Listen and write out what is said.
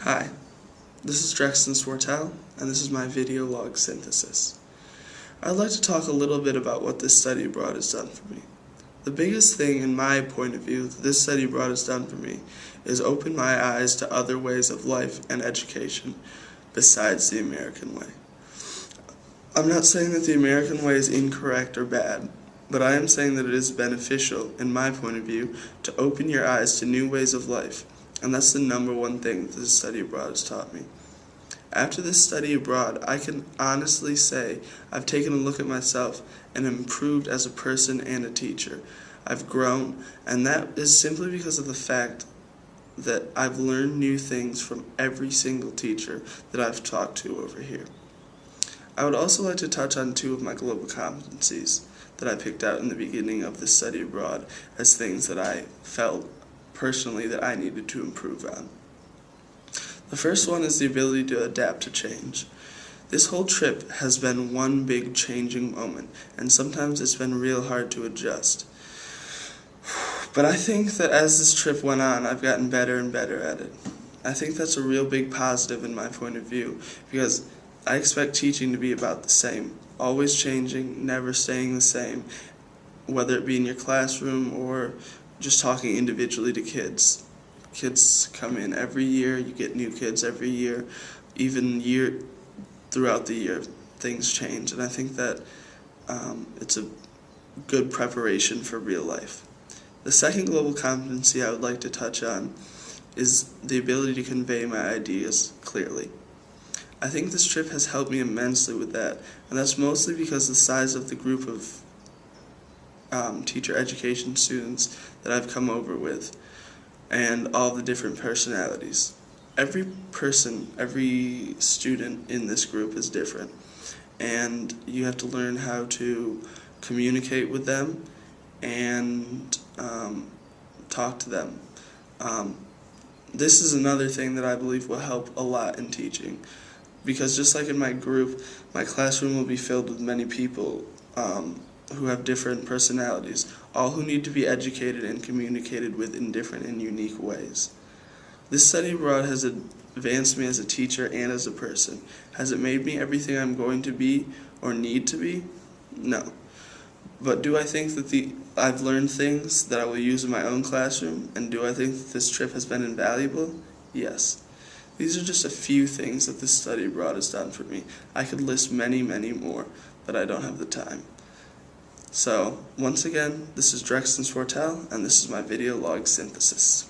Hi, this is Drexton Swartell, and this is my video log synthesis. I'd like to talk a little bit about what this study abroad has done for me. The biggest thing, in my point of view, that this study abroad has done for me is open my eyes to other ways of life and education besides the American way. I'm not saying that the American way is incorrect or bad, but I am saying that it is beneficial, in my point of view, to open your eyes to new ways of life. And that's the number one thing that this study abroad has taught me. After this study abroad, I can honestly say I've taken a look at myself and improved as a person and a teacher. I've grown, and that is simply because of the fact that I've learned new things from every single teacher that I've talked to over here. I would also like to touch on two of my global competencies that I picked out in the beginning of this study abroad as things that I felt personally that I needed to improve on. The first one is the ability to adapt to change. This whole trip has been one big changing moment, and sometimes it's been real hard to adjust. But I think that as this trip went on, I've gotten better and better at it. I think that's a real big positive in my point of view, because I expect teaching to be about the same, always changing, never staying the same, whether it be in your classroom or just talking individually to kids. Kids come in every year, you get new kids every year, even throughout the year, things change, and I think that it's a good preparation for real life. The second global competency I would like to touch on is the ability to convey my ideas clearly. I think this trip has helped me immensely with that, and that's mostly because the size of the group of teacher education students that I've come over with, and all the different personalities. Every person, every student in this group is different, and you have to learn how to communicate with them and talk to them. This is another thing that I believe will help a lot in teaching, because just like in my group, my classroom will be filled with many people who have different personalities, all who need to be educated and communicated with in different and unique ways. This study abroad has advanced me as a teacher and as a person. Has it made me everything I'm going to be or need to be? No. But do I think that I've learned things that I will use in my own classroom, and do I think that this trip has been invaluable? Yes. These are just a few things that this study abroad has done for me. I could list many, many more, but I don't have the time. So, once again, this is Drexton Swartell, and this is my video log synthesis.